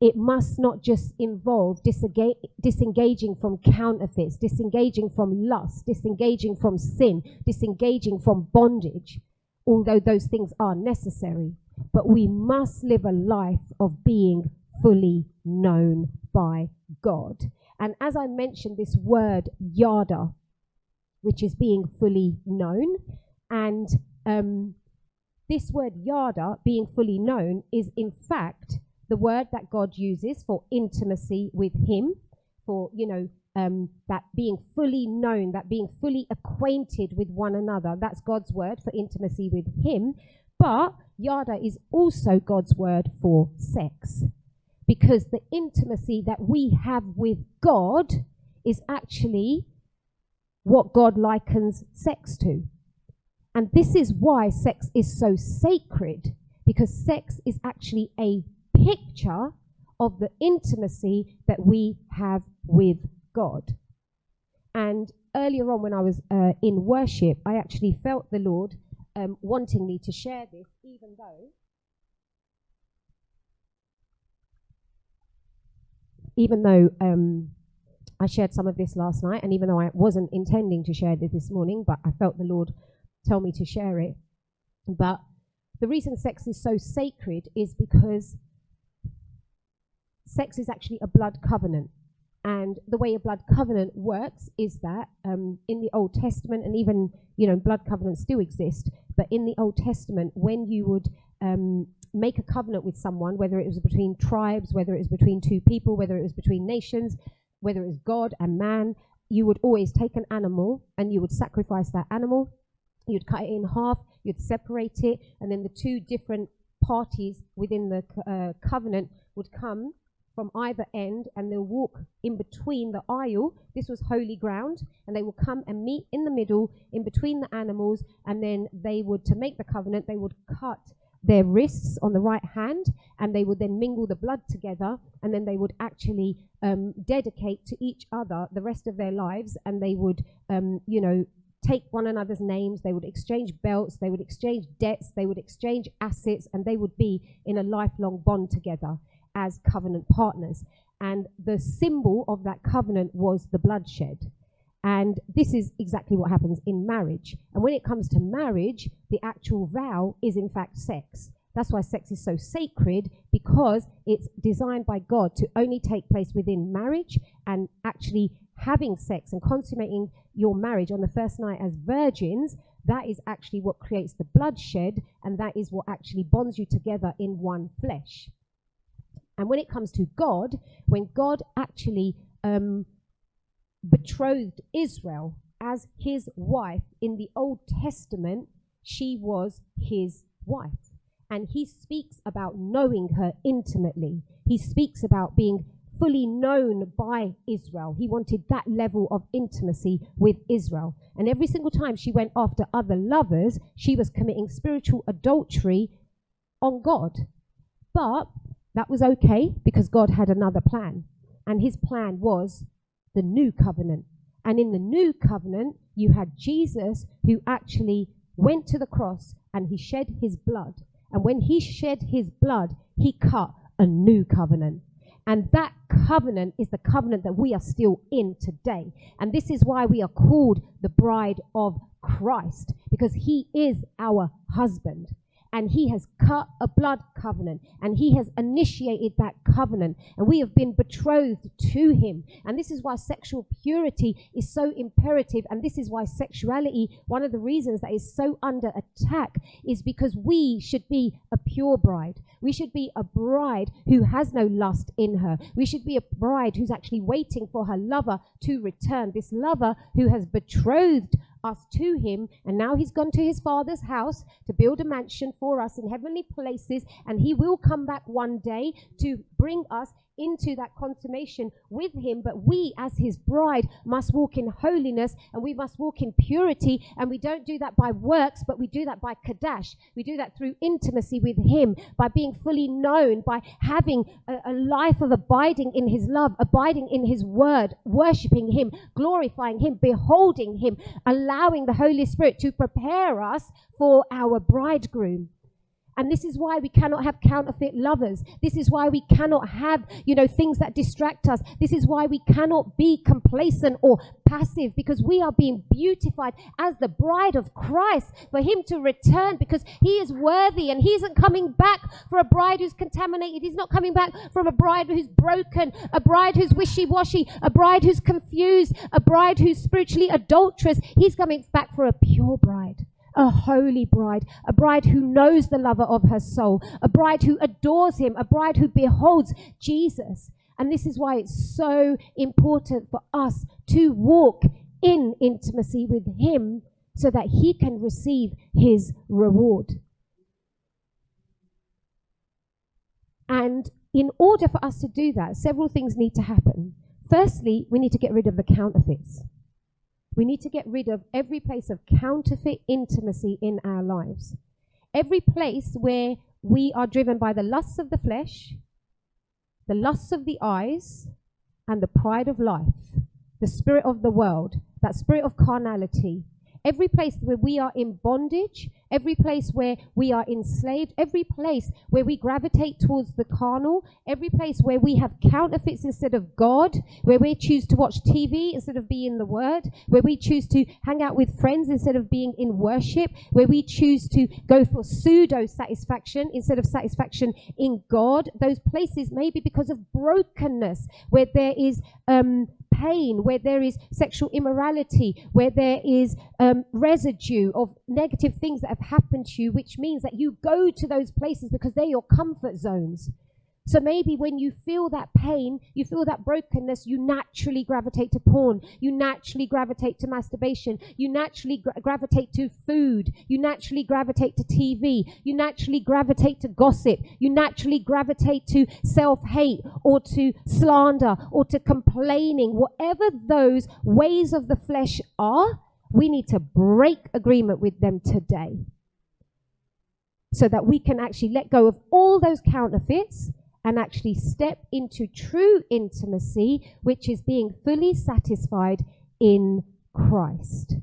it must not just involve disengaging from counterfeits, disengaging from lust, disengaging from sin, disengaging from bondage, although those things are necessary. But we must live a life of being fully known by God. And as I mentioned, this word yada, which is being fully known, and this word yada, being fully known, is in fact the word that God uses for intimacy with him, for, that being fully known, that being fully acquainted with one another. That's God's word for intimacy with him. But yada is also God's word for sex, because the intimacy that we have with God is actually what God likens sex to. And this is why sex is so sacred, because sex is actually a picture of the intimacy that we have with God. And earlier on when I was in worship, I actually felt the Lord wanting me to share this, even though I shared some of this last night, and even though I wasn't intending to share this morning, but I felt the Lord tell me to share it. But the reason sex is so sacred is because sex is actually a blood covenant. And the way a blood covenant works is that in the Old Testament, and even, blood covenants still exist, but in the Old Testament, when you would make a covenant with someone, whether it was between tribes, whether it was between two people, whether it was between nations, whether it was God and man, you would always take an animal and you would sacrifice that animal. You'd cut it in half, you'd separate it, and then the two different parties within the covenant would come from either end, and they'll walk in between the aisle. This was holy ground, and they will come and meet in the middle in between the animals, and then they would, to make the covenant, they would cut their wrists on the right hand, and they would then mingle the blood together, and then they would actually dedicate to each other the rest of their lives, and they would take one another's names, they would exchange belts, they would exchange debts, they would exchange assets, and they would be in a lifelong bond together as covenant partners. And the symbol of that covenant was the bloodshed. And this is exactly what happens in marriage. And when it comes to marriage, the actual vow is in fact sex. That's why sex is so sacred, because it's designed by God to only take place within marriage, and actually having sex and consummating your marriage on the first night as virgins, that is actually what creates the bloodshed, and that is what actually bonds you together in one flesh. And when it comes to God, when God actually betrothed Israel as his wife in the Old Testament, she was his wife. And he speaks about knowing her intimately. He speaks about being fully known by Israel. He wanted that level of intimacy with Israel. And every single time she went after other lovers, she was committing spiritual adultery on God. But that was okay, because God had another plan. And his plan was the new covenant. And in the new covenant, you had Jesus, who actually went to the cross and he shed his blood. And when he shed his blood, he cut a new covenant. And that covenant is the covenant that we are still in today. And this is why we are called the bride of Christ, because he is our husband. And he has cut a blood covenant, and he has initiated that covenant, and we have been betrothed to him. And this is why sexual purity is so imperative, and this is why sexuality, one of the reasons that is so under attack, is because we should be a pure bride. We should be a bride who has no lust in her. We should be a bride who's actually waiting for her lover to return, this lover who has betrothed us to him, and now he's gone to his father's house to build a mansion for us in heavenly places, and he will come back one day to bring us into that consummation with him. But we as his bride must walk in holiness, and we must walk in purity, and we don't do that by works, but we do that by kadash. We do that through intimacy with him, by being fully known, by having a life of abiding in his love, abiding in his word, worshipping him, glorifying him, beholding him, allowing the Holy Spirit to prepare us for our bridegroom. And this is why we cannot have counterfeit lovers. This is why we cannot have, things that distract us. This is why we cannot be complacent or passive, because we are being beautified as the bride of Christ for him to return, because he is worthy, and he isn't coming back for a bride who's contaminated. He's not coming back from a bride who's broken, a bride who's wishy-washy, a bride who's confused, a bride who's spiritually adulterous. He's coming back for a pure bride. A holy bride, a bride who knows the lover of her soul, a bride who adores him, a bride who beholds Jesus. And this is why it's so important for us to walk in intimacy with him so that he can receive his reward. And in order for us to do that, several things need to happen. Firstly, we need to get rid of the counterfeits. We need to get rid of every place of counterfeit intimacy in our lives. Every place where we are driven by the lusts of the flesh, the lusts of the eyes, and the pride of life, the spirit of the world, that spirit of carnality. Every place where we are in bondage, every place where we are enslaved, every place where we gravitate towards the carnal, every place where we have counterfeits instead of God, where we choose to watch TV instead of being in the Word, where we choose to hang out with friends instead of being in worship, where we choose to go for pseudo-satisfaction instead of satisfaction in God. Those places may be because of brokenness, where there is pain, where there is sexual immorality, where there is residue of negative things that have happened to you, which means that you go to those places because they're your comfort zones. So maybe when you feel that pain, you feel that brokenness, you naturally gravitate to porn, you naturally gravitate to masturbation, you naturally gravitate to food, you naturally gravitate to TV, you naturally gravitate to gossip, you naturally gravitate to self-hate or to slander or to complaining. Whatever those ways of the flesh are, we need to break agreement with them today so that we can actually let go of all those counterfeits and actually step into true intimacy, which is being fully satisfied in Christ.